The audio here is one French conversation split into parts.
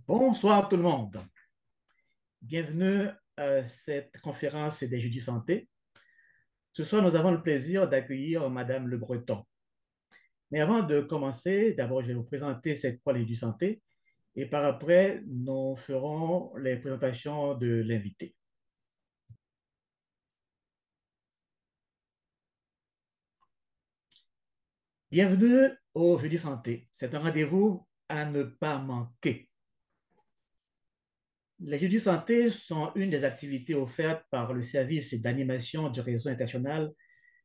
Bonsoir tout le monde. Bienvenue à cette conférence des Jeudis Santé. Ce soir, nous avons le plaisir d'accueillir Madame Le Breton. Mais avant de commencer, d'abord, je vais vous présenter cette fois les Jeudis Santé et par après, nous ferons les présentations de l'invité. Bienvenue au Jeudi Santé. C'est un rendez-vous à ne pas manquer. Les Jeudis Santé sont une des activités offertes par le service d'animation du réseau international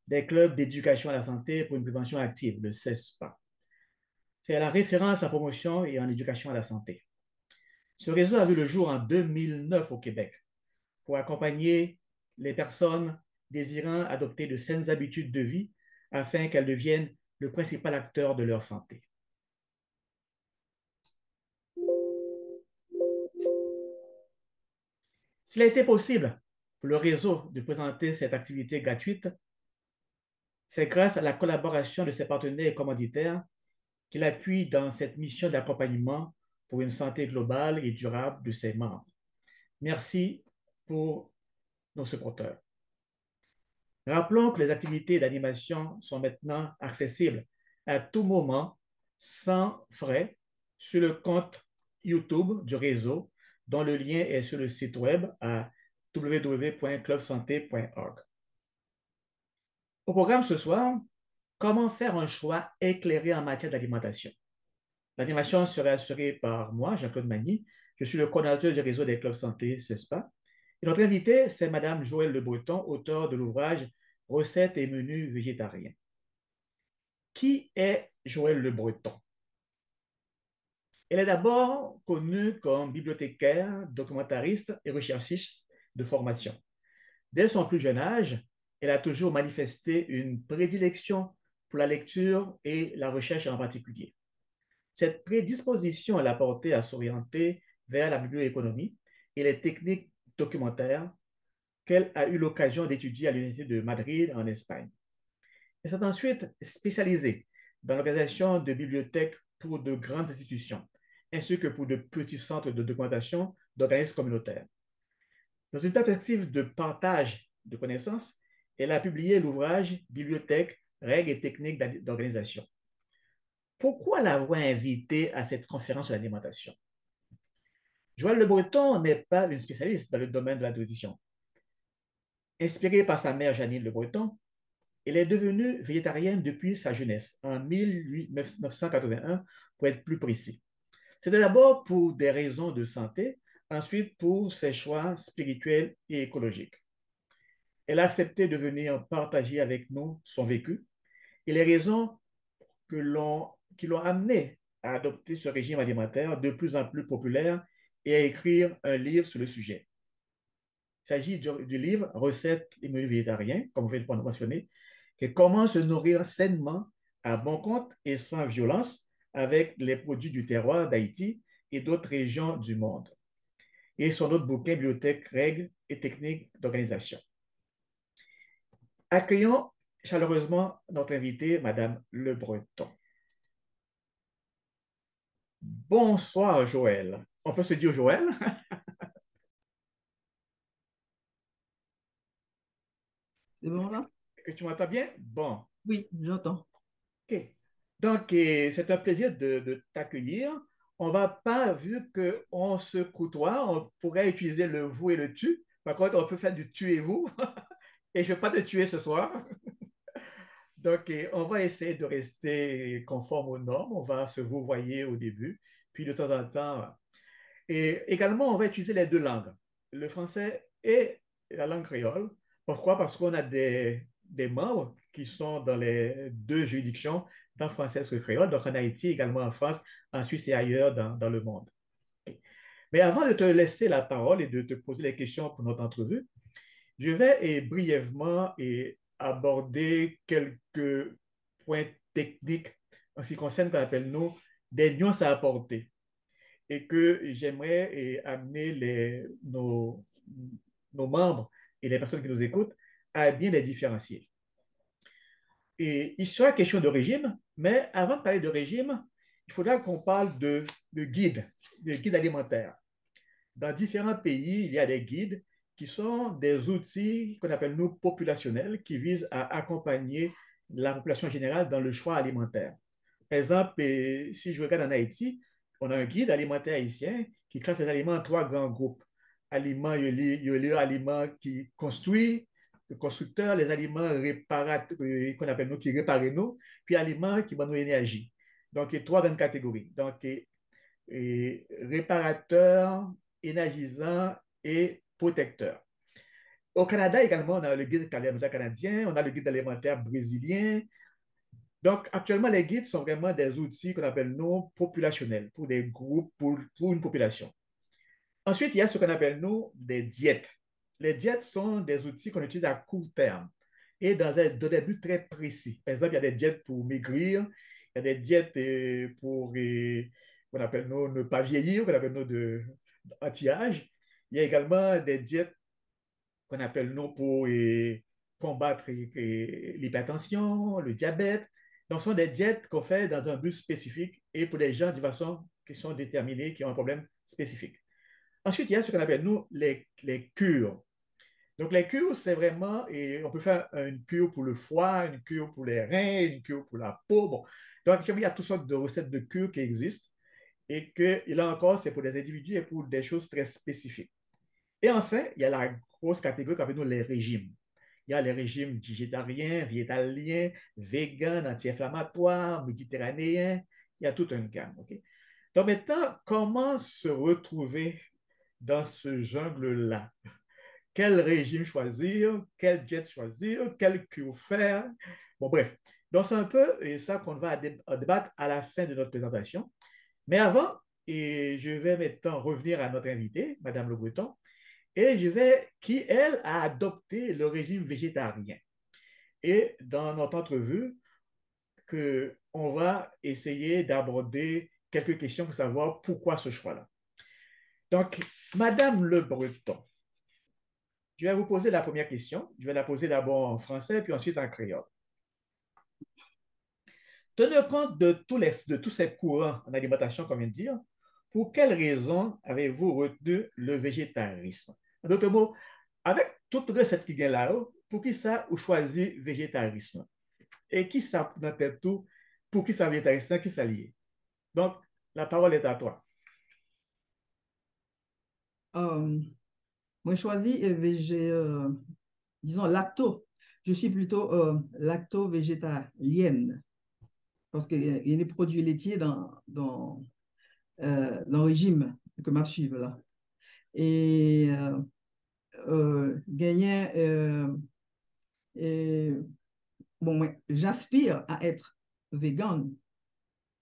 des clubs d'éducation à la santé pour une prévention active, le CESPA. C'est la référence en promotion et en éducation à la santé. Ce réseau a vu le jour en 2009 au Québec pour accompagner les personnes désirant adopter de saines habitudes de vie afin qu'elles deviennent le principal acteur de leur santé. S'il a été possible pour le réseau de présenter cette activité gratuite, c'est grâce à la collaboration de ses partenaires et commanditaires qu'il appuie dans cette mission d'accompagnement pour une santé globale et durable de ses membres. Merci pour nos supporters. Rappelons que les activités d'animation sont maintenant accessibles à tout moment, sans frais, sur le compte YouTube du réseau, dont le lien est sur le site web à www.clubsanté.org. Au programme ce soir, comment faire un choix éclairé en matière d'alimentation. L'animation sera assurée par moi, Jean-Claude Magny. Je suis le coordinateur du réseau des clubs santé CESPA. Et notre invitée, c'est Mme Joëlle Le Breton, auteure de l'ouvrage Recettes et menus végétariens. Qui est Joëlle Le Breton? Elle est d'abord connue comme bibliothécaire, documentariste et recherchiste de formation. Dès son plus jeune âge, elle a toujours manifesté une prédilection pour la lecture et la recherche en particulier. Cette prédisposition l'a portée à s'orienter vers la biblioéconomie et les techniques documentaires qu'elle a eu l'occasion d'étudier à l'Université de Madrid en Espagne. Elle s'est ensuite spécialisée dans l'organisation de bibliothèques pour de grandes institutions, ainsi que pour de petits centres de documentation d'organismes communautaires. Dans une perspective de partage de connaissances, elle a publié l'ouvrage Bibliothèques, règles et techniques d'organisation. Pourquoi l'avoir invitée à cette conférence sur l'alimentation? Joëlle Le Breton n'est pas une spécialiste dans le domaine de la nutrition. Inspirée par sa mère Janine Le Breton, elle est devenue végétarienne depuis sa jeunesse, en 1981 pour être plus précis. C'était d'abord pour des raisons de santé, ensuite pour ses choix spirituels et écologiques. Elle a accepté de venir partager avec nous son vécu et les raisons qui l'ont amené à adopter ce régime alimentaire de plus en plus populaire et à écrire un livre sur le sujet. Il s'agit du livre Recettes et menus végétariens, comme vous venez de mentionner, qui est comment se nourrir sainement, à bon compte et sans violence avec les produits du terroir d'Haïti et d'autres régions du monde. Et son autre bouquin, Bibliothèques, règles et techniques d'organisation. Accueillons chaleureusement notre invitée, Madame Le Breton. Bonsoir, Joëlle. On peut se dire Joëlle? C'est bon là? Que tu m'entends bien? Bon, Oui, j'entends. ok. Donc, c'est un plaisir de t'accueillir. On va pas, vu qu'on se côtoie, on pourrait utiliser le vous et le tu. Par contre, on peut faire du tu et vous. Et je ne vais pas te tuer ce soir. Donc, on va essayer de rester conforme aux normes. On va se vouvoyer au début, puis de temps en temps. Et également, on va utiliser les deux langues, le français et la langue créole. Pourquoi? Parce qu'on a des membres qui sont dans les deux juridictions, tant français que créole, donc en Haïti, également en France, en Suisse et ailleurs dans le monde. Mais avant de te laisser la parole et de te poser les questions pour notre entrevue, je vais brièvement aborder quelques points techniques en ce qui concerne ce qu'on appelle nous des nuances à apporter et que j'aimerais amener nos membres et les personnes qui nous écoutent à bien les différencier. Et il sera question de régime, mais avant de parler de régime, il faudra qu'on parle de guide alimentaire. Dans différents pays, il y a des guides qui sont des outils qu'on appelle nous populationnels qui visent à accompagner la population générale dans le choix alimentaire. Par exemple, si je regarde en Haïti, on a un guide alimentaire haïtien qui classe les aliments en trois grands groupes. Aliments, il y a les aliments qui construisent, le constructeur, les aliments qu'on appelle nous qui réparent nous, puis aliments qui donnent nous énergie. Donc, il y a trois grandes catégories. Donc, réparateur, énergisant et protecteur. Au Canada également, on a le guide alimentaire canadien, on a le guide alimentaire brésilien. Donc, actuellement, les guides sont vraiment des outils qu'on appelle nous populationnels pour des groupes, pour une population. Ensuite, il y a ce qu'on appelle nous des diètes. Les diètes sont des outils qu'on utilise à court terme et dans des buts très précis. Par exemple, il y a des diètes pour maigrir, il y a des diètes pour qu'on appelle nous ne pas vieillir, qu'on appelle nous anti-âge. Il y a également des diètes qu'on appelle nous pour combattre l'hypertension, le diabète. Donc, ce sont des diètes qu'on fait dans un but spécifique et pour des gens de façon qui sont déterminés, qui ont un problème spécifique. Ensuite, il y a ce qu'on appelle, nous, les cures. Donc, les cures, c'est vraiment, et on peut faire une cure pour le foie, une cure pour les reins, une cure pour la peau. Bon. Donc, il y a toutes sortes de recettes de cures qui existent et que, là encore, c'est pour des individus et pour des choses très spécifiques. Et enfin, il y a la grosse catégorie qu'appelle nous les régimes. Il y a les régimes végétariens, végétaliens, véganes, anti-inflammatoires, méditerranéens. Il y a tout un gamme. Okay? Donc maintenant, comment se retrouver dans ce jungle-là? Quel régime choisir? Quelle diète choisir? Quel cure faire? Bon, bref. Donc, c'est un peu ça qu'on va débattre à la fin de notre présentation. Mais avant, je vais maintenant revenir à notre invitée, Madame Le Breton, qui, elle, a adopté le régime végétarien. Et dans notre entrevue, on va essayer d'aborder quelques questions pour savoir pourquoi ce choix-là. Donc, Madame Le Breton, je vais vous poser la première question. Je vais la poser d'abord en français, puis ensuite en créole. Tenez compte de tous ces courants en alimentation, comme vient de dire, pour quelles raisons avez-vous retenu le végétarisme? En d'autres mots, avec toute recette qui vient là-haut, pour qui ça vous choisi végétarisme? Et qui ça, dans tête tout, pour qui ça végétarisme, qui ça lié? Donc, la parole est à toi. Euh, Moi, je choisis, disons, lacto. Je suis plutôt lacto-végétalienne parce qu'il y a des produits laitiers dans le régime que m'a suivre là. Et gagner, et, bon, ouais, j'aspire à être vegan.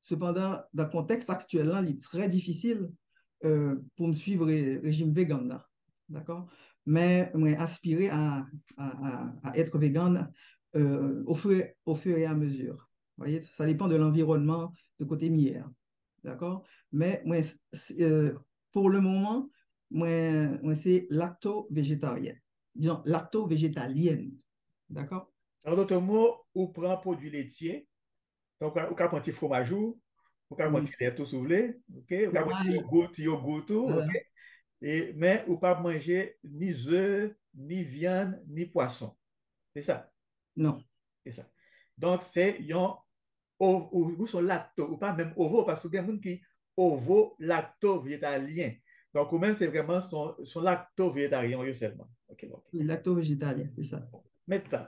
Cependant, dans le contexte actuel, là, il est très difficile pour me suivre le régime vegan, là. D'accord? Mais moi, aspirer à être vegan au fur et à mesure. Vous voyez, ça dépend de l'environnement de côté mière. D'accord? Mais moi, pour le moment, moi c'est lacto-végétarien. Disons, lacto-végétalienne. D'accord? En d'autres mots, ou prend produit laitier, donc, ou prend petit fromage, ou prend petit Oui. lait tout soufflé, ok? Ou prend petit Fromage. yogourt tout, ok? Voilà. Mais ou pas manger ni œufs, ni viande, ni poisson. C'est ça. Non. C'est ça. Donc, c'est yon ou son lacto, ou pas même ovo, parce qu'il y a des gens qui ovo-lacto-végétalien. Donc, ou même, c'est vraiment son lacto-végétarien seulement. OK, bon, OK. Lacto-végétalien, c'est ça. Maintenant,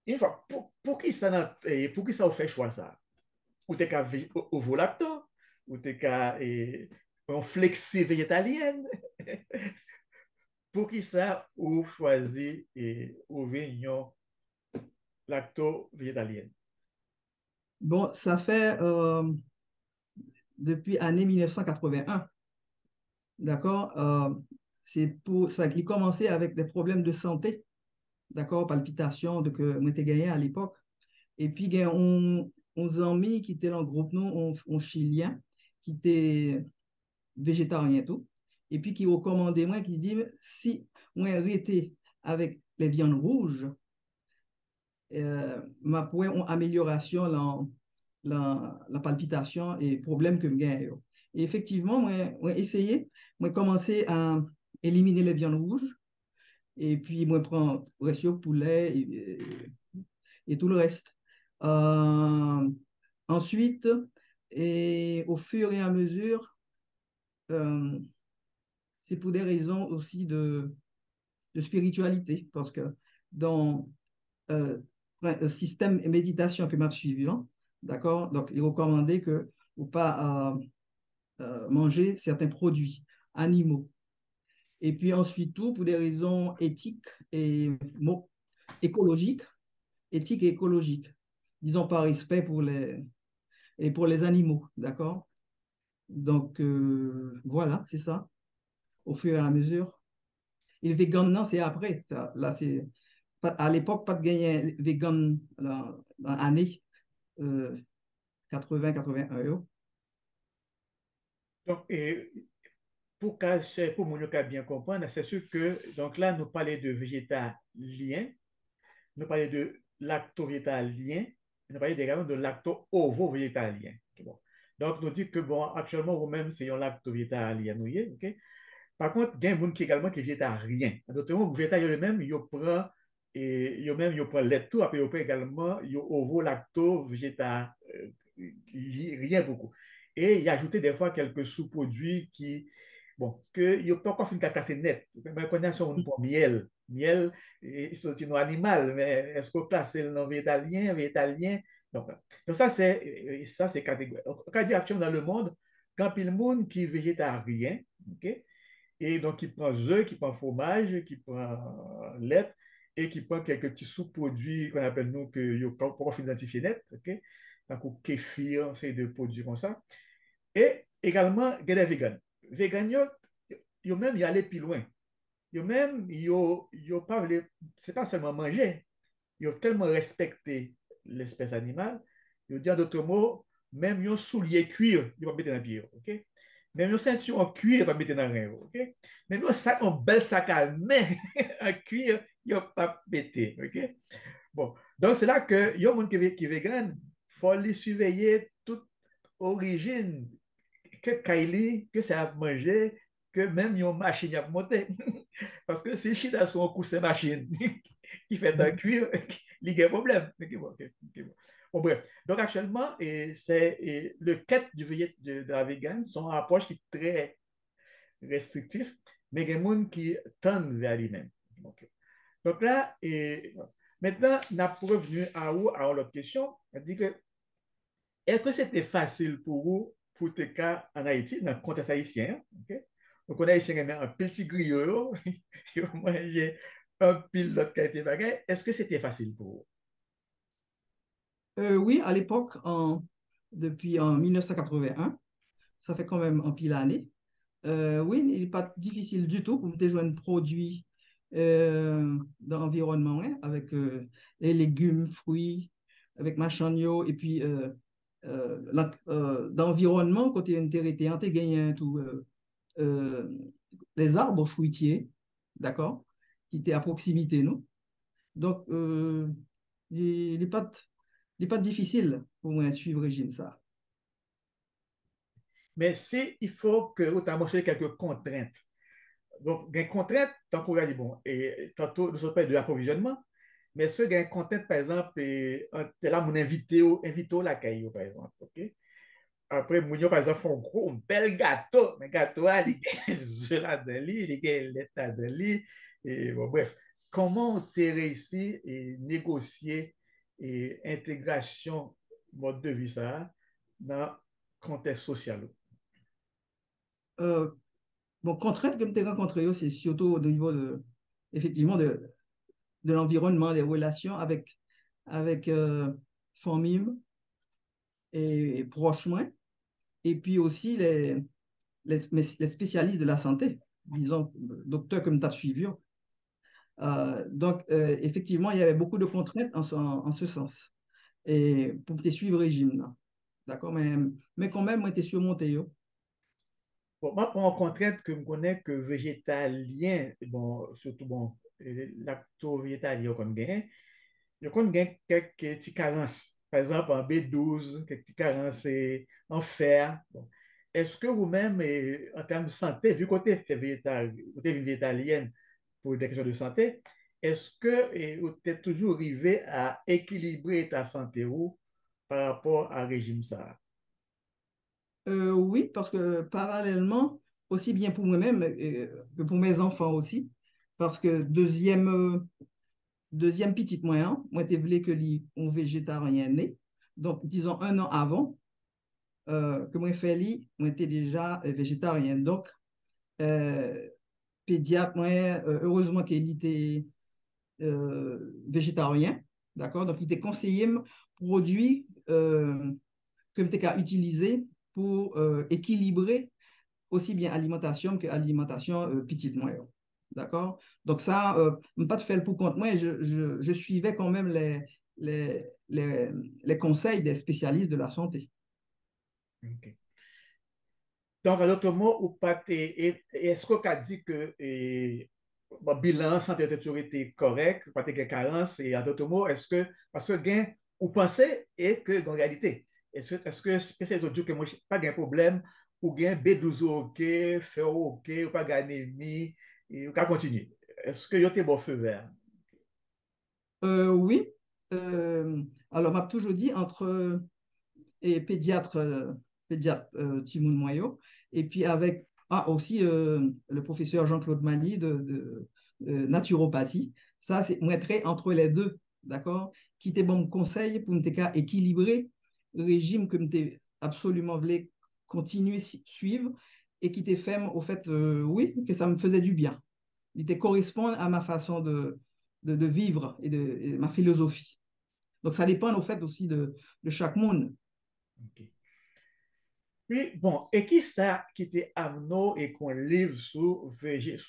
une fois, pour qui ça, pour qui ça vous fait choix ça? Ou t'es qu'à ovo-lacto, ou t'es qu'à en flexi végétalienne. Pour qui ça, ou choisi ou vignon lacto-végétalienne? Bon, ça fait depuis l'année 1981, d'accord? C'est pour ça qu'il commençait avec des problèmes de santé, d'accord? Palpitations de que moi t'ai gagné à l'époque. Et puis, on amis qui étaient dans le groupe, nous, on chilien, qui étaient végétariens tout, et puis qui recommandait moi, qui dit, si moi arrêté avec les viandes rouges, ma pour une amélioration la palpitation et problème que je gagne. Et effectivement, moi essayé, moi commencé à éliminer les viandes rouges, et puis moi prends ratio poulet et tout le reste. Euh, ensuite, et au fur et à mesure, euh, c'est pour des raisons aussi de spiritualité, parce que dans un système de méditation que m'a suivi, hein, d'accord? Donc, il recommandait que ou pas manger certains produits animaux. Et puis ensuite, tout pour des raisons éthiques et écologiques, éthiques et écologiques, disons par respect pour les animaux, d'accord? Donc, voilà, c'est ça, au fur et à mesure. Et vegan, non, c'est après. Ça. Là, c'est à l'époque, pas de gagner vegan dans l'année 80-81 euros. Donc, pour mon cas bien comprendre, c'est sûr que, donc là, nous parlons de végétalien, nous parlons de lacto-végétalien, nous parlons également de lacto-ovo-végétalien. Ok, bon. Donc, nous disons que, bon, actuellement, vous-même, c'est un lacto-végétalien, ok? Par contre, il y a des gens qui également qui est végétarien. D'autres mots, végétarien eux-mêmes, ils prennent et ils prennent lait tout, après ils prennent également ils ovo lacto végétarien rien beaucoup. Et il a ajouté des fois quelques sous-produits qui bon que il pas encore fait une casser net. Mais connaissons un pour miel, miel c'est un animal, mais est-ce qu'on place le nom végétalien, végétalien donc ça c'est catégorique. Quand dit actuellement dans le monde, quand il y a le monde qui est végétarien, ok? Et donc, il prend œufs, qui prend fromage, qui prend lait et qui prend quelques petits sous-produits qu'on appelle nous que yo pas identifier net, ok? Donc, kéfir, c'est des produits comme ça. Et également, il y a des végans. Végans, yo même y aller plus loin. Yo même, yo pas, c'est pas seulement manger, ils ont tellement respecté l'espèce animale, ils ont dit en d'autres mots, même un soulier cuir, ils vont mettre dans le pied, ok? Même un ceinture en cuir, ils vont mettre dans le rein, ok? Même un bel sac à main en cuir, ils vont pas mettre, ok? Bon, donc c'est là que il y a un monde qui est vegan, il faut les surveiller toute origine, que Kylie, que ça a mangé, que même une machine a monté. Parce que si Chine a son coussin machine qui fait un cuir, il y a un problème. Okay, bon, okay, okay, bon. Bon, bref, donc actuellement, c'est le quête de la vegan, son approche qui est très restrictif, mais il y a des gens qui tendent vers lui-même. Okay. Donc là, maintenant, on a revenu à l'autre question. On dit que est-ce que c'était facile pour vous, pour te cas en Haïti, dans le contexte haïtien, okay? Donc, on a haïtien un petit griot, moi j'ai un pile d'autres qualité bagay. Est-ce que c'était facile pour vous? Oui, à l'époque, depuis en 1981, ça fait quand même un pile d'années. Oui, il n'est pas difficile du tout pour te joindre produits dans l'environnement, hein, avec les légumes, fruits, avec machanio, et puis dans l'environnement, côté une terre on te gagné tout, euh, les arbres fruitiers, d'accord, qui étaient à proximité, nous. Donc, il n'est pas, il est pas difficile pour moi de suivre le régime, ça. Mais si il faut que vous avez mentionné quelques contraintes. Donc, des contraintes, tant qu'on a dit, bon, et tantôt, nous sommes pas de l'approvisionnement, Mais ce gain content, par exemple, t'es là, mon invité au la caillou, par exemple, ok? Après, mon par exemple, font un gros, un bel gâteau. Mais gâteau, il y a des œufs là-dedans, il y a des lettres là-dedans, et bon, bref. Comment tu réussi et négocier et intégration mode de vie ça dans le contexte social? Euh, bon, contrainte que je rencontré, c'est surtout au niveau effectivement, de l'environnement, des relations avec famille et proches moins, et puis aussi les spécialistes de la santé, disons, docteurs comme tu as suivi. Donc, effectivement, il y avait beaucoup de contraintes en ce sens. Et pour te suivre le régime, là. D'accord? Mais quand même, moi, tu surmonté. Yo. Bon, moi, pour en contrainte que je connais que végétalien, bon, surtout, bon, lacto-végétalien qu'on gagne, je connais quelques petites carences. Par exemple, en B12, quelques petites carences en fer. Bon. Est-ce que vous-même, en termes de santé, vu que vous êtes végétalienne pour des questions de santé, est-ce que vous êtes toujours arrivé à équilibrer ta santé ou par rapport à régime ça? Oui, parce que parallèlement, aussi bien pour moi-même que pour mes enfants aussi, parce que deuxième petite moyen, moi, tu voulu que on végétarien né. Donc, disons 1 an avant que moi fait moi, j'étais déjà végétarien. Donc, euh, pédiatre, moi, heureusement qu'il était végétarien, d'accord? Donc, il était conseillé produits que je qu'à utiliser pour équilibrer aussi bien alimentation que alimentation petite moyenne. D'accord? Donc ça, pas de faire pour compte moi, je suivais quand même les, les, les conseils des spécialistes de la santé. Ok. Donc, en d'autres mots, ou pas est-ce qu'on a dit que bon, bilan santé a toujours été correct, pas de carences, et en d'autres mots, est-ce que, parce que gain, ou pensez, et que en réalité, est-ce que c'est d'autres que moi, pas de problème, ou gain B12 OK, feu OK, ou pas de anémie, et on peut continuer. Est-ce que y a des bon feu vert? Oui, alors m'a toujours dit entre pédiatre, Timoun Moyo, et puis avec aussi le professeur Jean-Claude Magny de naturopathie. Ça, c'est moi très entre les deux, d'accord? Qui était bon conseil pour me équilibrer le régime que me absolument voulais continuer suivre et qui était fait au fait, oui, que ça me faisait du bien. Il était correspondre à ma façon de vivre et ma philosophie. Donc, ça dépend au fait aussi de chaque monde. OK. Puis, bon, et qui ça qui était amené et qu'on livre sur,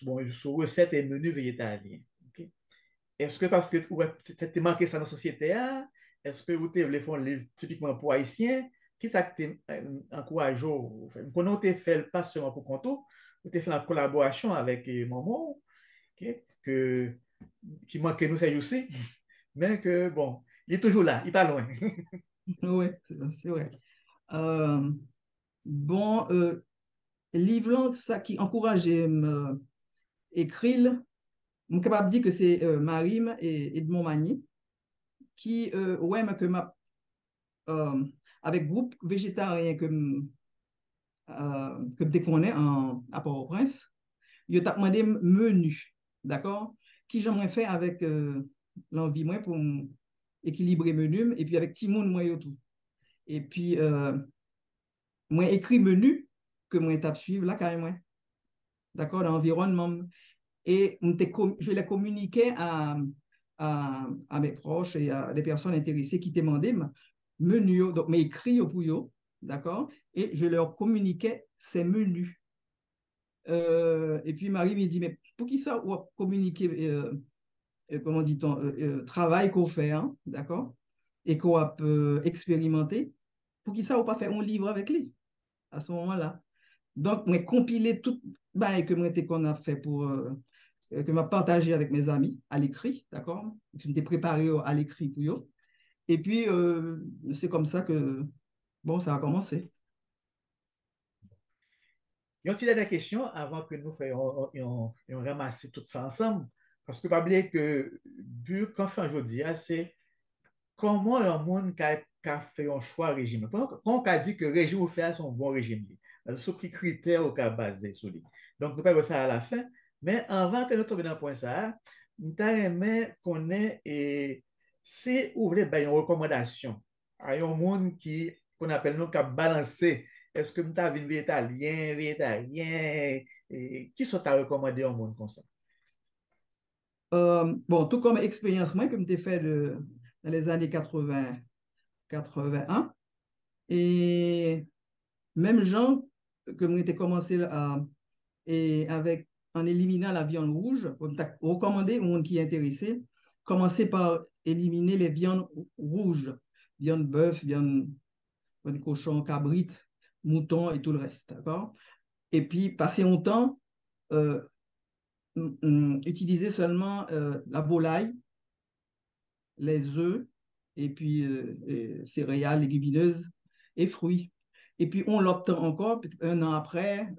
bon, sur recettes et menus végétaliens? OK? Est-ce que parce que ouais, t'es marqué ça dans la société, hein? Est-ce que vous voulez faire un livre typiquement pour Haïtiens? Qui ça que t'es encouragé? Nous t'es fait pas seulement pour Conto, vous t'es fait en collaboration avec Maman, ok, qui manque nous ça aussi, mais que bon, il est toujours là, il n'est pas loin. Oui, c'est vrai. Euh, bon, livre ça qui encourage écrire, je suis capable de dire que c'est Marim et Edmond Magny qui, ouais, mais que euh, avec groupe végétarien que je connais à Port-au-Prince, il t'a demandé menu, d'accord? Qui j'aimerais faire avec l'envie, moi, pour équilibrer menu, et puis avec Timon, moi, et tout. Et puis, moi, écrit menu que moi, étape suivre, là, carrément, d'accord, dans l'environnement. Et je l'ai communiqué à mes proches et à des personnes intéressées qui demandaient menu, donc mes écrits pour eux, d'accord, et je leur communiquais ces menus. Et puis Marie me dit, mais pour qui ça, on communiquer, comment dit-on, travail qu'on fait, hein, d'accord, et qu'on peut expérimenter, pour qui ça, on pas fait un livre avec lui à ce moment-là. Donc, moi, compiler tout bah, que moi, qu'on a fait que m'a partagé avec mes amis à l'écrit, d'accord? Je m'étais préparé à l'écrit pour eux. Et puis, c'est comme ça que, bon, ça a commencé. Y a-t-il des questions avant que nous fassions et on ramasse tout ça ensemble? Parce que pas oublier que but qu'on fait aujourd'hui, c'est comment un monde qui a fait un choix régime. Quand on a dit que le régime ou fait son bon régime, sur quels critères on a basé sur lui. Donc, nous parlons ça à la fin. Mais avant que nous tombions dans le point ça, nous aimé qu'on ait, et si vous voulez, ben, une recommandation à un monde qu'on appelle nous, qui a balancé. Est-ce que nous avons une végétalien, végétarien, et qui sont à recommander un monde comme ça? Bon, tout comme expérience, moi, comme tu fait dans les années 80, 81, et même gens que moi, j'ai commencé et avec, en éliminant la viande rouge, comme tu as recommandé au monde qui est intéressé, commencer par éliminer les viandes rouges, viande bœuf, viande cochon, cabrit, mouton et tout le reste, d'accord? Et puis, passer un temps, euh, utiliser seulement la volaille, les œufs, et puis céréales, légumineuses et fruits. Et puis, on l'obtient encore, peut-être un an après,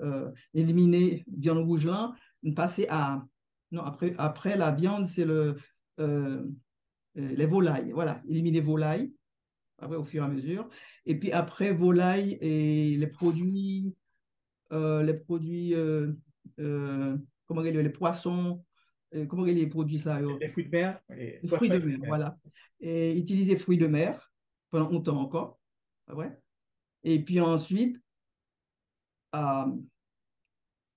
éliminer viande rouge là, passer à... Non, après la viande, c'est euh, les volailles. Voilà, éliminer volailles, après au fur et à mesure. Et puis après, volailles et les produits, euh, comment dire, les poissons, comment dire les produits ça, Les fruits de mer, et les toi, fruits les de fruits mer, de mer. voilà. Et utiliser fruits de mer pendant longtemps encore, pas vrai? Et puis ensuite, euh,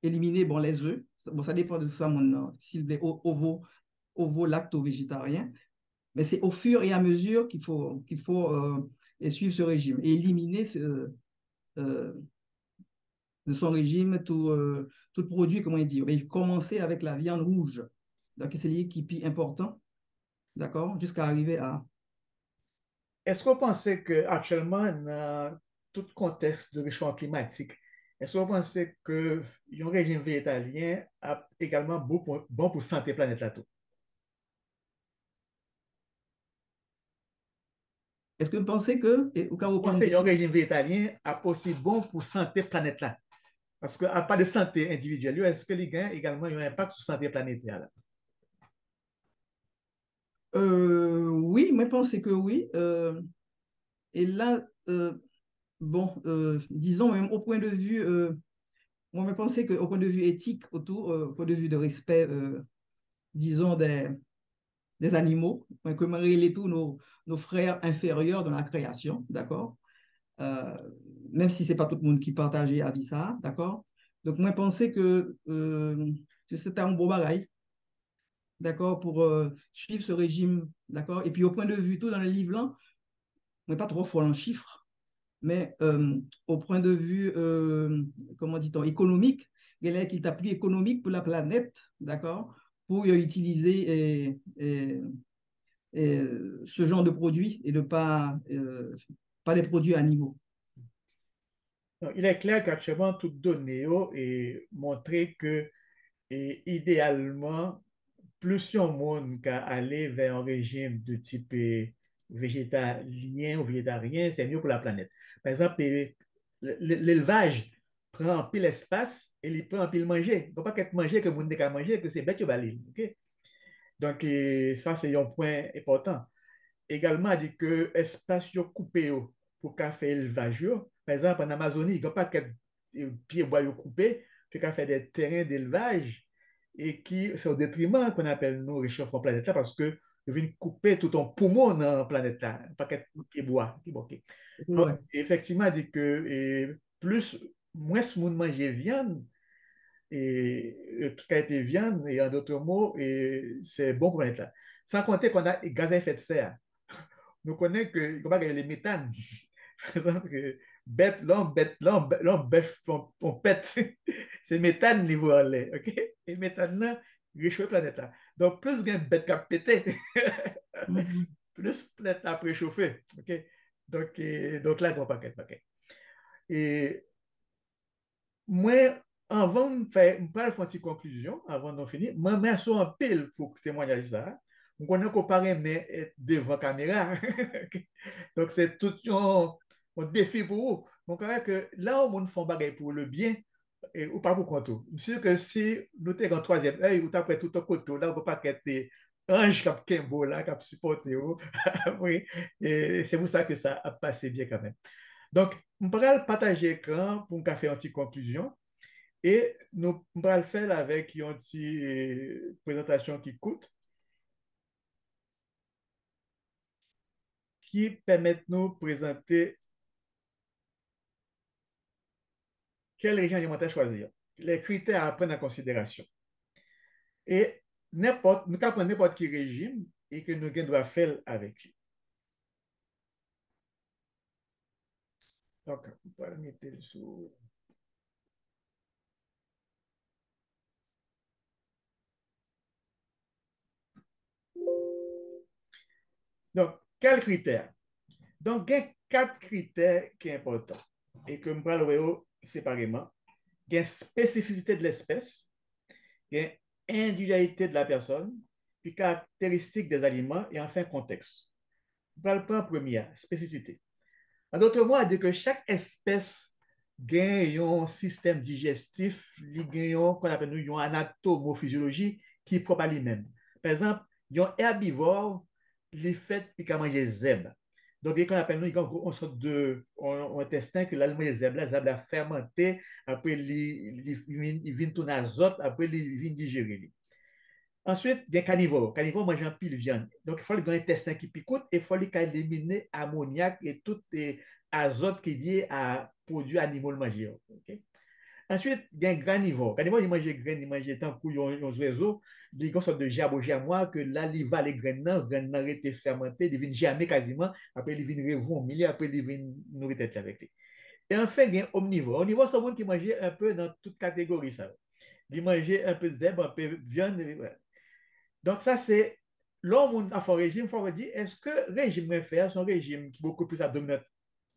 éliminer bon, les œufs. Bon, ça dépend de ça, s'il est ovo-lacto-végétarien. Mais c'est au fur et à mesure qu'il faut suivre ce régime et éliminer euh, de son régime tout produit, comment dire. Mais commencer avec la viande rouge. Donc, c'est l'équipe important, d'accord, jusqu'à arriver à... Est-ce que vous pensez qu'actuellement, dans tout contexte de réchauffement climatique, est-ce que vous pensez que un régime végétalien a également bon pour santé planète là tout? Est-ce que vous pensez que, et au cas Est-ce que où vous prendre pensez qu'un question, régime végétalien a aussi bon pour santé planète là? Parce qu'à part de santé individuelle, est-ce que les gains également ont un impact sur santé planétaire là? oui, moi, je pense que oui. Et là, bon, disons, même au point de vue, moi, je pense qu'au point de vue éthique, au point de vue de respect, disons, des animaux, comme les tous nos frères inférieurs dans la création, d'accord? Euh, Même si c'est pas tout le monde qui partageait à ça, d'accord? Donc, moi, je pensais que c'était un beau bagaille, d'accord, pour suivre ce régime, d'accord? Et puis, au point de vue, tout dans le livre là, moi, pas trop fort en chiffres, mais au point de vue, comment dit-on, économique, il y a qu'il t'a plus économique pour la planète, d'accord, pour utiliser ce genre de produits et de pas des produits animaux. Donc, il est clair qu'actuellement, toute donnée est montré que idéalement, plus on monde qu'à aller vers un régime de type végétalien ou végétarien, c'est mieux pour la planète. Par exemple, l'élevage prend un pile espace et il prend un pile manger. Il ne faut pas qu'être manger que le monde n'a manger, que c'est bête au balai. OK? Donc, ça, c'est un point important. Également, il dit que espace yo coupé pour qu'à faire élevage. Par exemple, en Amazonie, il n'y a pas qu'être pieds bois coupé, puis qu'à faire des terrains d'élevage et qui, c'est au détriment qu'on appelle nous réchauffement planétaire parce que ils viennent couper tout ton poumon dans la planète là, pas qu'être pieds bois. Ok. C'est Donc, vrai. effectivement, il dit que plus, moins ce monde mange viande, tout ce qui a été viande, et en d'autres mots, c'est bon pour la planète là. Sans compter qu'on a gaz à effet de serre. Nous connaissons que comment il y a les méthanes. Par exemple, bête, l'homme bœuf, on pète. C'est méthane niveau en l'air. OK? Et méthane là, réchauffe la planète là. Donc, plus il y a une bête qui a pété, Mhm. plus la planète a préchauffé. OK? Donc là, on paquet, paquet. Et moi, avant de faire une petite conclusion, avant d'en finir, moi, merci en pile pour témoigner ça. On connaît qu'on paraît mais être devant la caméra. Donc, c'est tout un défi pour vous. Donc, on que là où on fait bagaille pour le bien, ou pas pour compte. Je suis sûr que si nous sommes en troisième œil, ou après tout au côté, là, on ne peut pas être ange comme Kimbo, là, qui a supporté. Oui, et c'est pour ça que ça a passé bien quand même. Donc, on pourra le partager l'écran pour nous faire une petite conclusion. Et nous pourrons le faire avec une petite présentation qui coûte, qui permet de nous présenter quel régime alimentaire choisir, les critères à prendre en considération. Et n'importe, nous pouvons prendre n'importe quel régime et que nous devons faire avec lui. Donc, on va le mettre sur. Donc, quels critères? Donc, il y a 4 critères qui sont importants et que nous allons voir séparément. Il y a spécificité de l'espèce, il y a individualité de la personne, puis caractéristiques des aliments et enfin contexte. On va le prendre en première, spécificité. En d'autres mots, on dit que chaque espèce gagne un système digestif, il gagne qu'on appelle une anatomophysiologie qui est propre à lui-même. Par exemple, un herbivore, il fait puis qu'il mange des zèbres. Donc, qu'on appelle nous, on sorte de un intestin que l'aliment des zèbres, les zèbres a fermenté, après il vient tout azote, après il vient digérer. Ensuite, il y a carnivore. Carnivore mange en pile viande. Donc, il faut le intestin qui picote et il faut éliminer ammoniac et tout azote qui est lié à produits animaux manger. Okay? Ensuite, il y a un granivore. Granivore, il mange des graines, il mange tant que les oiseaux, il y a une sorte de gerbe germois que là, il va les graines, ont été fermentées, ils viennent germer quasiment, après ils viennent revomir, après ils viennent nourrir tête avec lui. Et enfin, il y a un omnivore. Omnivore, c'est un monde qui mange un peu dans toute catégorie. Ça. Il mange un peu de zèbre, un peu de viande. Donc, ça, c'est l'homme a fait un régime, il faut dire, est-ce que le régime réfère, c'est un régime qui est beaucoup plus abdominant,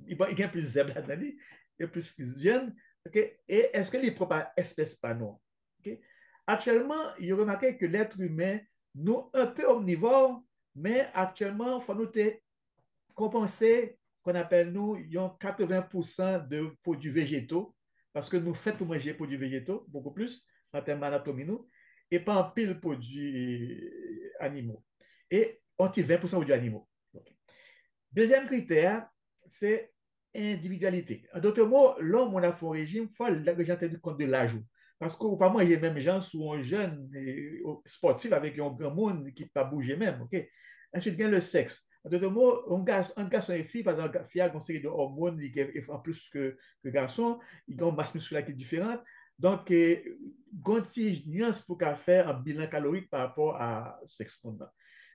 il y a plus zèbre là-dedans, il y a plus jeune, okay? Et est-ce que les propres espèces pas non? Okay? Actuellement, il a remarqué que l'être humain, nous, un peu omnivore, mais actuellement, il faut nous compenser, qu'on appelle nous, 80% de produits végétaux, parce que nous faisons manger des produits végétaux, beaucoup plus, en termes d'anatomie, nous, et pas en pile produits animaux. Et on tire 20% produits animaux. Okay. Deuxième critère, c'est individualité. En d'autres mots, l'homme, on a fait un régime, il faut que j'ai tenu compte de l'âge. Parce que, pas moi, il y a même gens sont un jeune sportif avec un grand monde qui ne peut pas bouger même. Okay? Ensuite, il y a le sexe. En d'autres mots, un garçon et une fille, par exemple, la fille a une série de hormones en plus que garçon, ils ont une masse musculaire qui est différente. Donc, il y a une nuance pour faire un bilan calorique par rapport à sexe.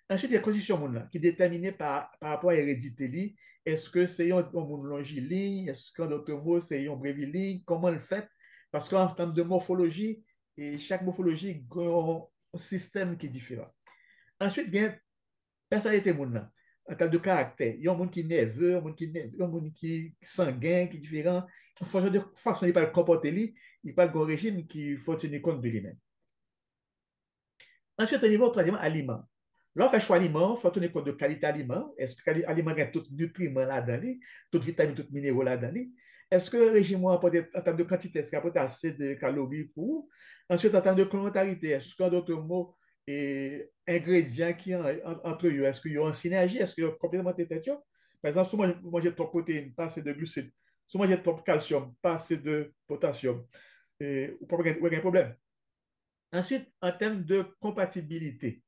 Ensuite, il y a la constitution qui est déterminée par rapport à l'hérédité. Est-ce que c'est un monde longiligne? Est-ce qu'en d'autres mots, c'est un bréviligne? Comment le fait? Parce qu'en termes de morphologie, et chaque morphologie a un système qui est différent. Ensuite, il y a la personnalité monde en termes de caractère. Il y a un monde qui est nerveux, un monde qui est sanguin, qui est différent. En fonction de façon, il ne peut pas comporter, il pas un régime qui faut tenir compte de lui-même. Ensuite, au niveau troisième, aliment. Là, on fait choix aliment, il faut tenir compte de qualité aliment. Est-ce que l'aliment a tout nutriments là-dedans, toutes vitamines, tous minéraux là-dedans? Est-ce que le régime en termes de quantité, est-ce qu'il apporte assez de calories pour? Ensuite, en termes de complémentarité, est-ce qu'en d'autres mots, ingrédients qui entre eux, est-ce qu'il y a une synergie? Est-ce qu'il y a une complémentarité? Par exemple, si moi, j'ai trop de protéines, pas assez de glucides. Si moi, j'ai trop de calcium, pas assez de potassium, ou pas de problème. Ensuite, en termes de compatibilité,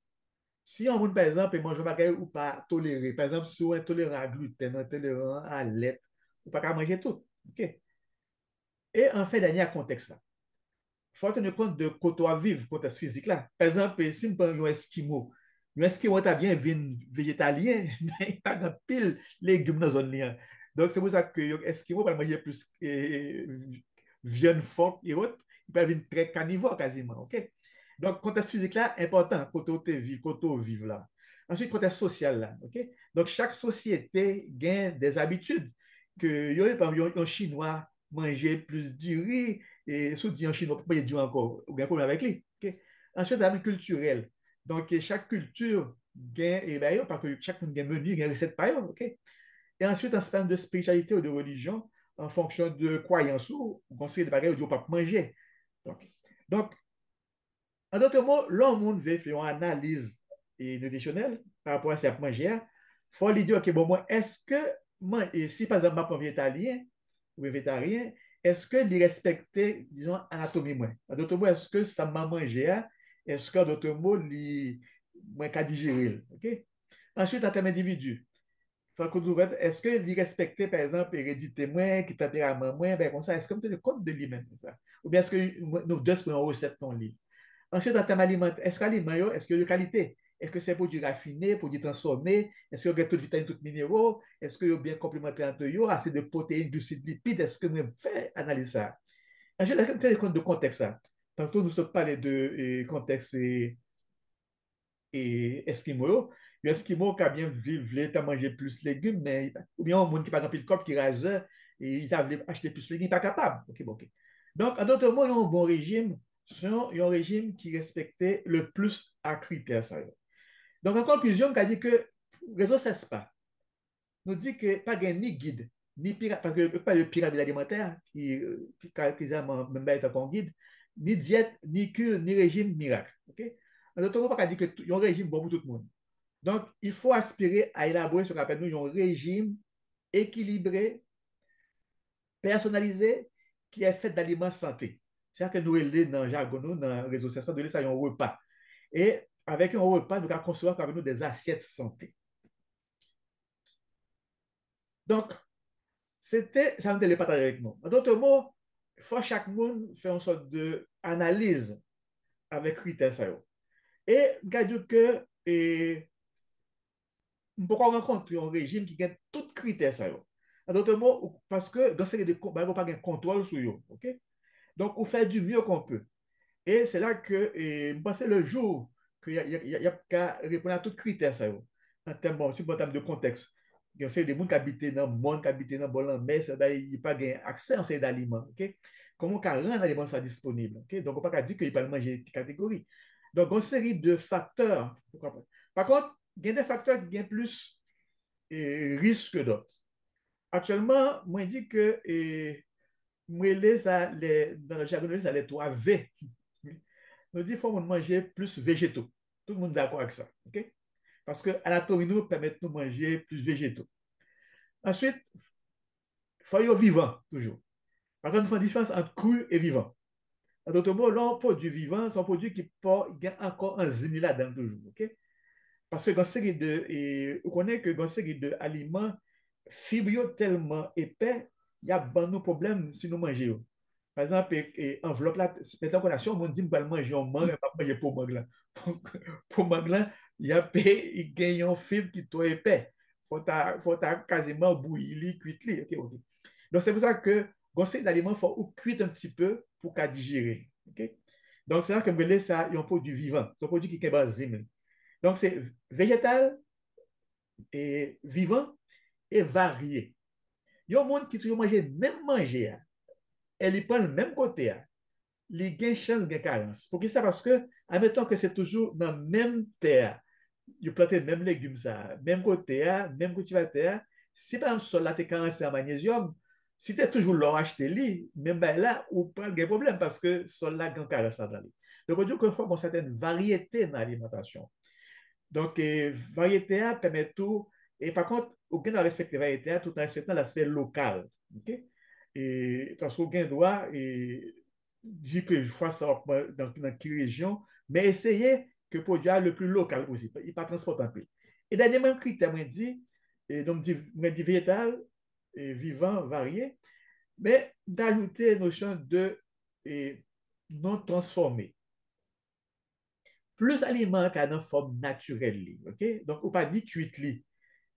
si on, par exemple, mange un bagage ou pas toléré, par exemple, si on est intolérant à gluten, intolérant à lait, ou pas qu'à manger tout. Okay? Et en fait, dernier contexte là. Il faut tenir compte de côté à vivre, contexte physique là. Par exemple, si on prend un Esquimau est bien végétalien, mais il pas de pile légumes dans la zone là. Donc, c'est pour ça que les Esquimaux va manger plus viande forte et autres. Ils peuvent être très carnivores quasiment. OK? Donc, contexte physique là, important, côté où tu vis, côté où vivre là. Ensuite, contexte social là. OK? Donc, chaque société gagne des habitudes que, par exemple, un Chinois manger plus du riz, et sous dit en chinois, pas dire encore, ou bien avec lui. Okay? Ensuite, la culturelle. Donc, chaque culture gagne, et bien, parce que chaque monde gagne menu, gagne recette par exemple. Okay? Et ensuite, en termes de spiritualité ou de religion, en fonction de croyance ou conseil de bagages ou pas manger. Donc, en d'autres mots, l'homme veut faire une analyse nutritionnelle par rapport à cette manger. Il faut lui dire, OK, bon, moi, est-ce que, et si par exemple, je suis végétalien ou végétarien, est-ce que lui respecter, disons, anatomie moins? En d'autres mots, est-ce que ça m'a mangé? Est-ce qu'en d'autres mots, lui, moi, qu'à digérer? OK? Ensuite, en termes d'individu, est-ce que lui respecter, par exemple, hérédité moins, qui tempérament moins, ben, comme ça, est-ce que c'est le code de lui-même? Ou bien est-ce que nous deux prenons recette ton lit? Ensuite, en termes alimentaires, est-ce que l'aliment, est-ce qu'il y a de qualité? Est-ce que c'est produit raffiné, produit transformé? Est-ce qu'il y a toutes les vitamines, tous les minéraux? Est-ce qu'il y a bien complémentaire entre eux? Assez de protéines, glucides, lipides? Est-ce que nous fait analyser ça? Ensuite, est-ce compte de contexte ça? Tantôt, nous sommes parlé de contexte et Esquimaux. Les Esquimaux qui a bien vivre, tu as mangé plus de légumes, mais ou bien un monde qui par exemple le corps qui raseur et il a voulu acheter plus de légumes, il n'est pas capable. Ok, bon, ok. Donc, en d'autres mots, il y a un bon régime, c'est un régime qui respectait le plus à critères. Ça. Donc, en conclusion, on a dit que le réseau cesse pas. Nous dit que pas de ni guide, ni pyramide, parce que pas de pyramide alimentaire qui caractérise même être comme guide, ni diète, ni cure, ni régime miracle. Okay? En d'autres mots, pas dire que y a un régime bon pour tout le monde. Donc, il faut aspirer à élaborer ce qu'on appelle nous un régime équilibré, personnalisé, qui est fait d'aliments santé. C'est-à-dire que nous, dans le jargon, dans le réseau social, nous, ça, un repas. Et avec un repas, nous allons concevoir avec nous des assiettes santé. Donc, c'était, ça me les partager avec nous. En d'autres mots, il faut chaque monde faire une sorte d'analyse avec critères. Et, je dis que, pourquoi rencontrer un régime qui gagne tous les critères. En d'autres mots, parce que dans ce cas de il n'y a pas de contrôle sur eux. Okay? Donc, on fait du mieux qu'on peut. Et c'est là que, je pense le jour qu'il y a qu'à répondre à tous les critères. En termes, bon, en termes de contexte. Il y a des gens qui habitent dans le monde, qui habitent dans le mais il n'y a pas accès à ces aliments. Okay? Comment on rend les aliments disponibles? Okay? Donc, on ne peut pas dire qu'il peut manger des catégories. Donc, une série de facteurs. Par contre, il y a des facteurs qui gagnent plus risques que d'autres. Actuellement, moi, je dis que moi, dans le jargon, ça les 3 V. Nous dit qu'il faut manger plus végétaux. Tout le monde est d'accord avec ça. Okay? Parce que l'anatomie nous permet de nous manger plus végétaux. Ensuite, il faut être vivant, toujours. Par contre, il faut une différence entre cru et vivant. En d'autres mots, l'on produit vivant, c'est un produit qui gagne encore un enzyme là-dedans, toujours. Okay? Parce que dans série de, on connaît que dans série d'aliments fibrio tellement épais, il y a bon nos problèmes si nous mangeons. Par exemple, enveloppe là, maintenant qu'on a si on dit qu'on va manger, on mange, on va manger pour manger. Pour manger, il gagne une fibre qui est trop épais. Faut quasiment bouillir, cuire. Okay, okay. Donc, c'est pour ça que conseil d'aliments, il faut cuire un petit peu pour qu'à digérer. Okay? Donc, c'est là que ça, il y a un produit vivant. C'est un produit qui est basé. Donc, c'est végétal et vivant et varié. Il y a un monde qui toujours mange même manger. Elle prend le même côté. Il gagne chance de carence. Pour qui ça? Parce que, admettons que c'est toujours dans la même terre. Il plante les mêmes légumes, ça, même côté, même cultivateur. Si par exemple, sol là, tu es carencé en magnésium, si tu es toujours l'or acheté, même là, ou pas de problème parce que sol là, il carence dans lui. Donc, on dit qu'il faut une certaine variété dans l'alimentation. Donc, variété A permet tout. Et par contre, aucun doit respecter variété A tout en respectant l'aspect local. Okay? Et, parce qu'aucun doit dire que je fasse ça dans quelle région, mais essayer que le produit soit le plus local possible. Il n'est pas transporté un peu. Et dernièrement, critère, moi dit, et donc, moi dit végétal, et vivant, varié, mais d'ajouter une notion de non transformé plus aliments qu'à une forme naturelle. Okay? Donc, on pas ni cuite,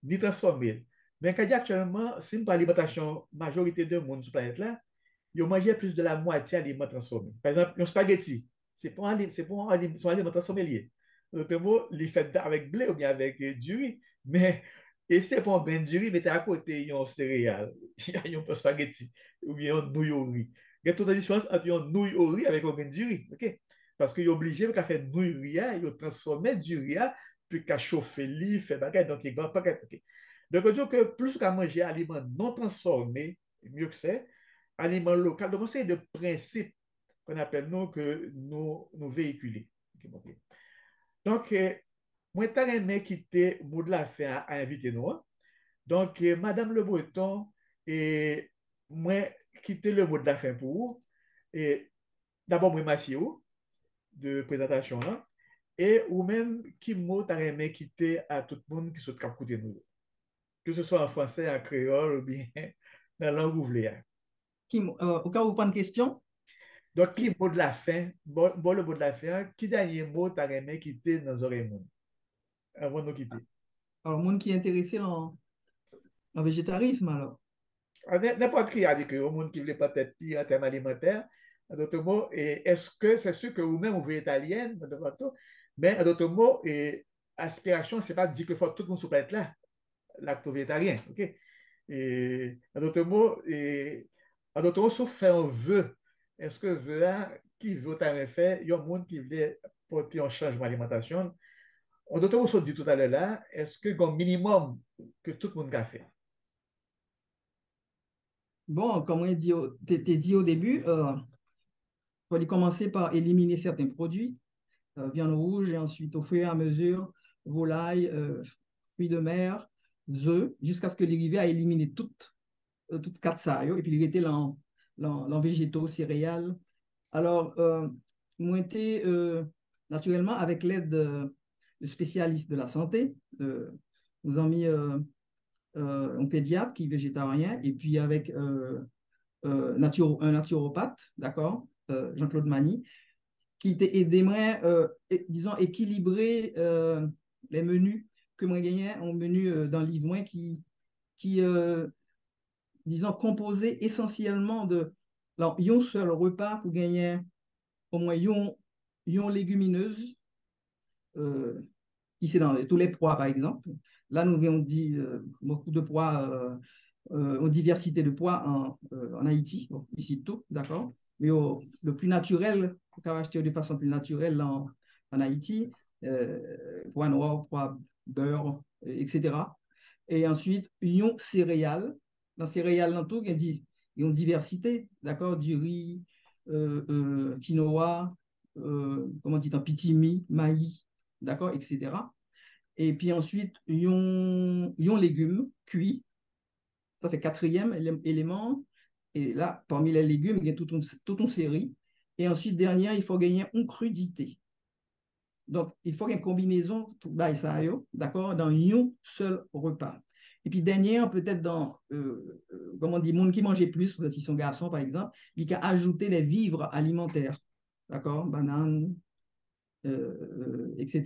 ni transformé. Mais quand actuellement, si une alimentation, majorité de monde sur la planète là, ils mangent plus de la moitié d'aliments transformés. Par exemple, un spaghetti, c'est pour un aliment transformé lié. Notamment, les fait avec blé ou bien avec du riz. Mais, et c'est pour un bain du riz, mettez à côté, il y a un céréal, il y a un spaghetti, ou bien un nouille au riz. Il y a toute la différence entre un nouille au riz avec un bain du riz. Okay? Parce qu'il est obligé de faire nouille riz, il a transformé du riz, puis qu'à chauffer l'île, faire bagage, donc il va pas. Okay. Donc, on dit que plus qu'à manger aliments non transformés, mieux que c'est, aliment local. Donc, c'est de principes qu'on appelle nous que nous véhiculer. Ok. Donc, moi, t'as aimé quitter mot de la fin à inviter nous. Hein. Donc, Madame Le Breton, et moi, quitter le mot de la fin pour vous. Et d'abord, moi, merci vous de présentation là. Et ou même, qui mot t'as aimé quitter à tout le monde qui se cap côté nous. Que ce soit en français, en créole ou bien dans la langue ouvrière. Au cas où vous pas de question, Donc, qui mot de la fin, bon, le mot de la fin, qui dernier mot t'as aimé quitter dans nos oreilles avant de nous quitter? alors, monde qui est intéressé en végétarisme, alors. N'importe qui a dit que au monde qui ne voulait pas être pire en termes alimentaires, en d'autres mots, est-ce que c'est sûr que vous-même vous êtes italienne, mais en d'autres mots, aspiration, c'est pas de dire que faut tout le monde soit être là, lacto-végétarien, ok? En d'autres mots, sauf faire un vœu, est-ce que vœu là, qui veut t'avoir fait, il y a un monde qui voulait porter un changement d'alimentation. En d'autres mots, on dit tout à l'heure là, est-ce que un minimum que tout le monde a fait? Bon, comme on t'ai dit au début, il fallait commencer par éliminer certains produits, viande rouge, et ensuite, au fur et à mesure, volaille, fruits de mer, œufs, jusqu'à ce que l'arrivée à éliminer toutes quatre ça, et puis il était dans végétaux, céréales. Alors, moi, été, naturellement, avec l'aide de spécialistes de la santé, nous avons mis un pédiatre qui est végétarien, et puis avec un naturopathe, d'accord, Jean-Claude Magny, qui aimerait, disons, équilibrer les menus que moi gagnais en menu dans le livre qui disons, composé essentiellement de alors, un seul repas pour gagner au moins une légumineuse, euh, qui c'est dans tous les pois, par exemple. Là, nous avons dit beaucoup de pois, en diversité de pois en Haïti, bon, ici tout, d'accord? Mais le plus naturel, on va acheter de façon plus naturelle en Haïti, pois noirs, pois beurre, etc. Et ensuite, union céréales. Dans céréales, dans tout, il y a une diversité, d'accord? Du riz, quinoa, comment dit, un pitimi, maïs, d'accord, etc. Et puis ensuite, ion légumes cuits, ça fait quatrième élément. Et là, parmi les légumes, il y a toute une série. Et ensuite, dernière, il faut gagner une crudité. Donc, il faut une combinaison, tout bah, ça, d'accord, dans un seul repas. Et puis, dernière, peut-être dans, comment on dit, monde qui mangeait plus, si son garçon, par exemple, il a ajouté les vivres alimentaires, d'accord, bananes, etc.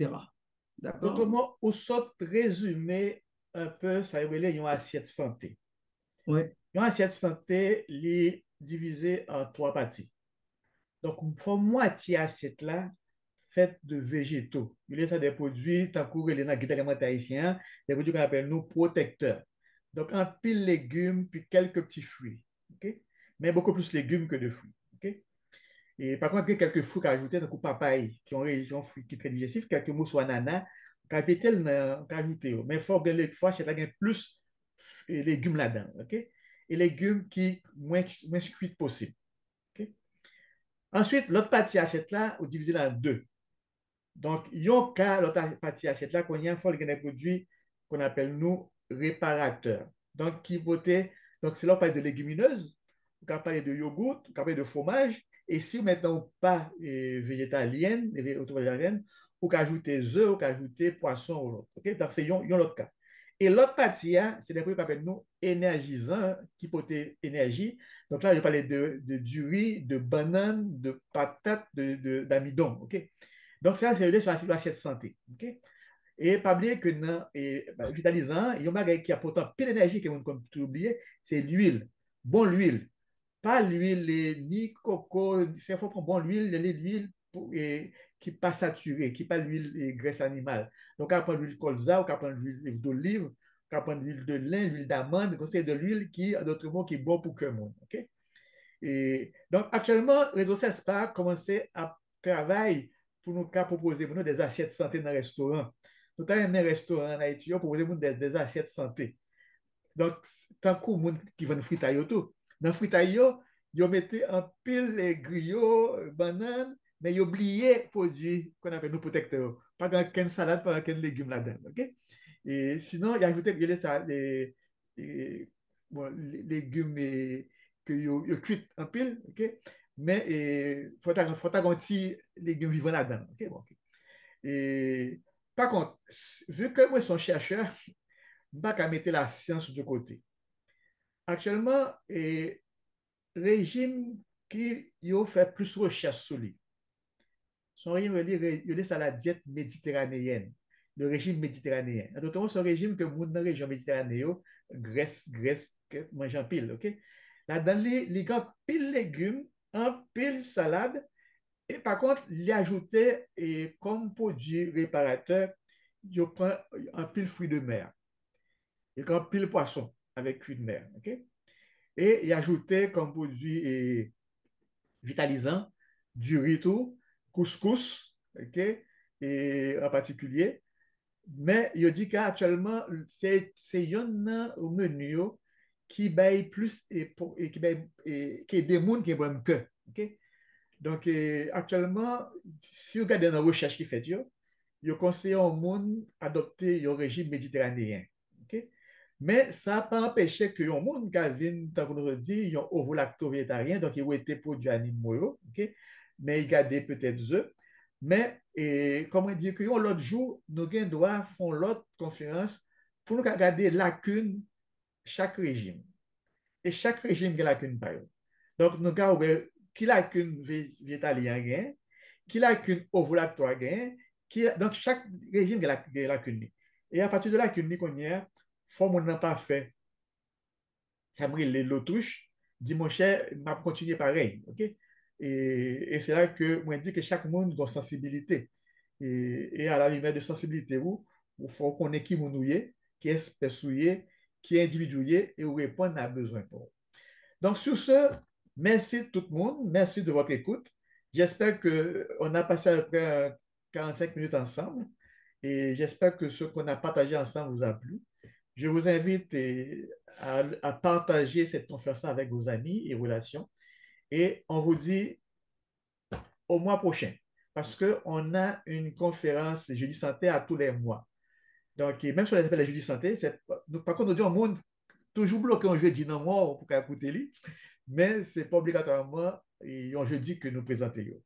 D'autres D'accord? mots, ou saute résumer un peu, ça y est, une assiette santé. Ouais. Une assiette santé, est divisée en trois parties. Donc, pour moitié assiette là, faite de végétaux. Il y a des produits, tant que les alimentaires haïtiens, des produits qu'on appelle nous protecteurs. Donc, un pile légumes, puis quelques petits fruits. Okay? Mais beaucoup plus légumes que de fruits. Okay? Et par contre, il y a quelques fruits à ajouter, donc papaye, qui ont région fruits qui sont très digestifs, quelques mousses ou ananas, capital ajouter. Mais il faut que les fois, c'est plus légumes là-dedans. Okay? Et légumes qui moins cuits possible. Okay? Ensuite, l'autre partie assiette là, on divise en deux. Donc, il y a cas, l'autre partie assiette là, qu'on y a un fois des produits qu'on appelle nous réparateurs. Donc, qui votait, donc c'est là on parle de légumineuses, on peut parler de yogourt, on peut parler de fromage. Et si maintenant pas végétalienne, végétarienne, on peut ajouter œufs, on peut ajouter poisson ou l'autre. Okay? Donc, c'est l'autre cas. Et l'autre partie, c'est des produits qu'on appelle nous énergisants, qui portent énergie. Donc là, je parlais du riz, de banane, de patates, d'amidon. Okay? Donc, ça, c'est l'assiette santé. Okay? Et pas oublier que dans vitalisant, il y a un bagage qui apporte peu d'énergie, comme tu oublié, c'est l'huile. Bon, l'huile. Pas l'huile ni coco, c'est faut prendre bon l'huile, l'huile qui n'est pas saturée, qui n'est pas l'huile graisse animale. Donc, on prend l'huile colza, on prend l'huile d'olive, on prend l'huile de lin, l'huile d'amande, c'est de l'huile qui, en d'autres mots, qui est bon pour que le monde. Okay? Et donc, actuellement, Réseau CESPA a commencé à travailler pour nous proposer pour nous des assiettes santé dans les restaurants. Nous avons un restaurant en Haïti, proposer des assiettes santé. Donc, tant que monde qui vend frites à tout, dans le fritaille, ils mettaient en pile les griots, bananes, mais ils oubliaient produits qu'on appelle nos protecteurs. Pas qu'une salade, pas qu'un légume là-dedans. OK? Et sinon, ils ajoutaient bon, les légumes que ils cuits en pile. OK? Mais il faut avoir un petit légumes vivants là-dedans. OK? Bon, OK. Et, par contre, vu que moi, je suis chercheur, je ne vais pas mettre la science de côté. Actuellement, régime qui a fait plus de recherche sur lui. Son régime, il est la diète méditerranéenne, le régime méditerranéen. Notamment, ce régime que vous dans la région méditerranéenne, Grèce, mange en pile. OK? Là, dans les grands pile légumes, en pile salade, et par contre, il ajoutait comme produit réparateur, il prend un pile fruits de mer et un pile poisson avec fruits de mer. OK? Et il ajoutait comme produit vitalisant du rito, couscous, OK? Et en particulier. Mais il dit qu'actuellement, c'est un au menu qui baille plus et qui baille qui est des gens qui aiment que. OK? Donc, actuellement, si vous regardez dans la recherche qui fait, il conseille au monde d'adopter le régime méditerranéen. OK? Mais ça n'a pas empêché que les gens qui viennent, comme on dit, ils ont ovo-lacto-végétarien, donc ils ont été produits animaux, OK? Mais ils gardent peut-être eux. Mais, comme on dit, que l'autre jour, nous devons faire l'autre conférence pour nous regarder lacune chaque régime. Et chaque régime a une lacune par eux. Donc, nous avons qui lacune végétalien, qui lacune ovulatoire, donc chaque régime a une lacune. Et à partir de la lacune, qu'on y a, forme on n'a pas fait, ça me l'autruche, dit mon cher, m'a continué pareil. OK? Et c'est là que moi, je dis que chaque monde a une sensibilité. Et à la limite de sensibilité, il faut qu'on ait qui mounouye, qui est spéciouillé, qui est individué et où répondre à besoin pour. Donc, sur ce, merci tout le monde. Merci de votre écoute. J'espère qu'on a passé à peu près 45 minutes ensemble et j'espère que ce qu'on a partagé ensemble vous a plu. Je vous invite à partager cette conférence avec vos amis et relations et on vous dit au mois prochain parce qu'on a une conférence Jeudi Santé à tous les mois. Donc, même si on appelle la Jeudi Santé, par contre, on dit au monde toujours bloqué un jeudi dans le mois pour écouter, mais ce n'est pas obligatoirement un jeudi que nous présentons.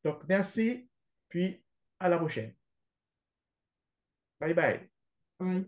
Donc, merci, puis à la prochaine. Bye bye. Oui.